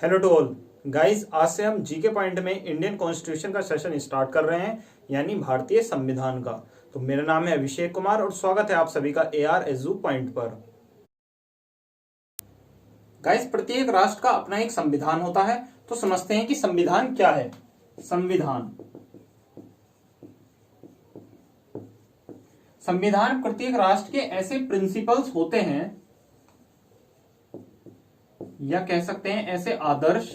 Hello to all guys, आज से हम जीके पॉइंट में इंडियन कॉन्स्टिट्यूशन का सेशन स्टार्ट कर रहे हैं, यानी भारतीय संविधान का। तो मेरा नाम है अभिषेक कुमार और स्वागत है आप सभी का एआर एजू पॉइंट पर। गाइस, प्रत्येक राष्ट्र का अपना एक संविधान होता है, तो समझते हैं कि संविधान क्या है। संविधान प्रत्येक राष्ट्र के ऐसे प्रिंसिपल्स होते हैं, या कह सकते हैं ऐसे आदर्श,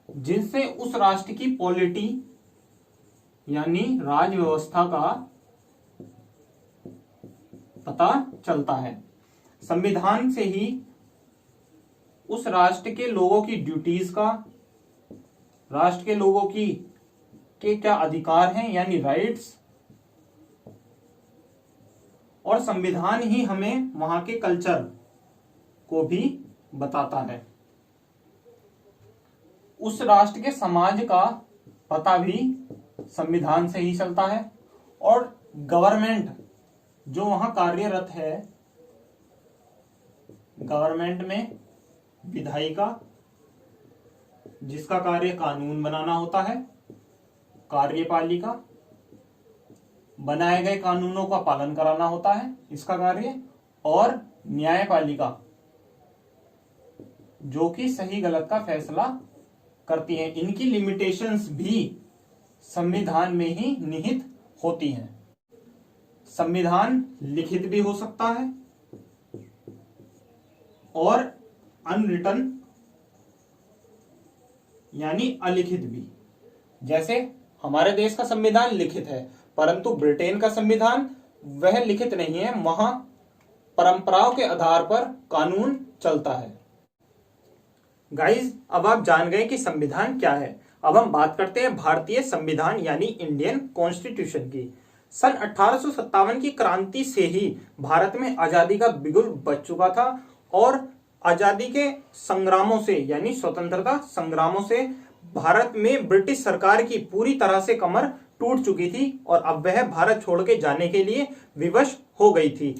जिनसे उस राष्ट्र की पॉलिटी यानी राज व्यवस्था का पता चलता है। संविधान से ही उस राष्ट्र के लोगों की ड्यूटीज का, राष्ट्र के लोगों के क्या अधिकार हैं यानी राइट्स, और संविधान ही हमें वहां के कल्चर को भी बताता है। उस राष्ट्र के समाज का पता भी संविधान से ही चलता है, और गवर्नमेंट जो वहां कार्यरत है, गवर्नमेंट में विधायिका जिसका कार्य कानून बनाना होता है, कार्यपालिका बनाए गए कानूनों का पालन कराना होता है इसका कार्य, और न्यायपालिका जो कि सही गलत का फैसला करती है। इनकी लिमिटेशंस भी संविधान में ही निहित होती हैं। संविधान लिखित भी हो सकता है और अनरिटन यानी अलिखित भी। जैसे हमारे देश का संविधान लिखित है, परंतु ब्रिटेन का संविधान वह लिखित नहीं है, वहां परंपराओं के आधार पर कानून चलता है। गाइस, अब आप जान गए कि संविधान क्या है। अब हम बात करते हैं भारतीय संविधान यानी इंडियन कॉन्स्टिट्यूशन की। सन 1857 की क्रांति से ही भारत में आजादी का बिगुल बज चुका था, और आजादी के संग्रामों से यानी स्वतंत्रता संग्रामों से भारत में ब्रिटिश सरकार की पूरी तरह से कमर टूट चुकी थी, और अब वह भारत छोड़ के जाने के लिए विवश हो गई थी।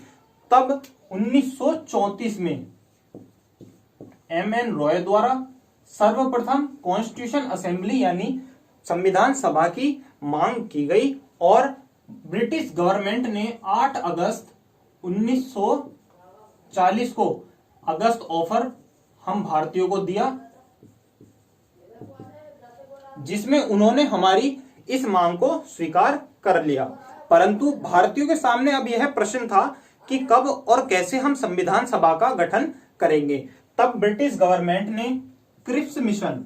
तब 1934 में एम.एन. रॉय द्वारा सर्वप्रथम कॉन्स्टिट्यूशन असेंबली यानी संविधान सभा की मांग की गई, और ब्रिटिश गवर्नमेंट ने 8 अगस्त 1940 को अगस्त ऑफर हम भारतीयों को दिया, जिसमें उन्होंने हमारी इस मांग को स्वीकार कर लिया। परंतु भारतीयों के सामने अब यह प्रश्न था कि कब और कैसे हम संविधान सभा का गठन करेंगे। तब ब्रिटिश गवर्नमेंट ने क्रिप्स मिशन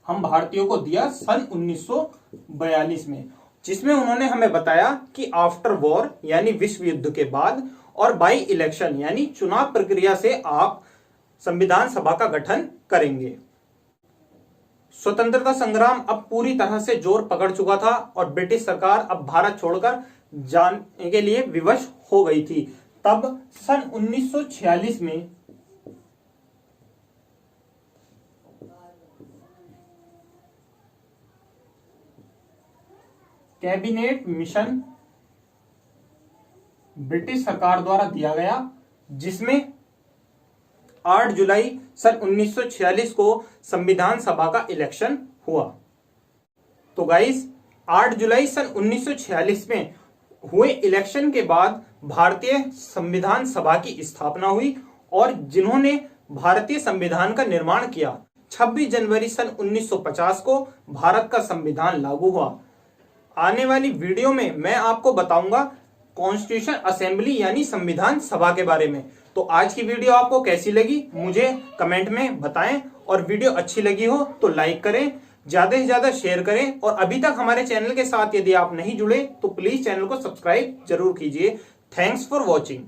हम भारतीयों को दिया सन 1942 में, जिसमें उन्होंने हमें बताया कि आफ्टर वॉर यानी विश्व युद्ध के बाद और बाई इलेक्शन यानी चुनाव प्रक्रिया से आप संविधान सभा का गठन करेंगे। स्वतंत्रता संग्राम अब पूरी तरह से जोर पकड़ चुका था, और ब्रिटिश सरकार अब भारत छोड़कर जाने के लिए विवश हो गई थी। तब सन 1946 में कैबिनेट मिशन ब्रिटिश सरकार द्वारा दिया गया, जिसमें 8 जुलाई सन 1946 को संविधान सभा का इलेक्शन हुआ। तो गाइस, 8 जुलाई सन 1946 में हुए इलेक्शन के बाद भारतीय संविधान सभा की स्थापना हुई, और जिन्होंने भारतीय संविधान का निर्माण किया। 26 जनवरी सन 1950 को भारत का संविधान लागू हुआ। आने वाली वीडियो में मैं आपको बताऊंगा कॉन्स्टिट्यूशन असेंबली यानी संविधान सभा के बारे में। तो आज की वीडियो आपको कैसी लगी मुझे कमेंट में बताएं, और वीडियो अच्छी लगी हो तो लाइक करें, ज्यादा से ज्यादा शेयर करें, और अभी तक हमारे चैनल के साथ यदि आप नहीं जुड़े तो प्लीज चैनल को सब्सक्राइब जरूर कीजिए। Thanks for watching.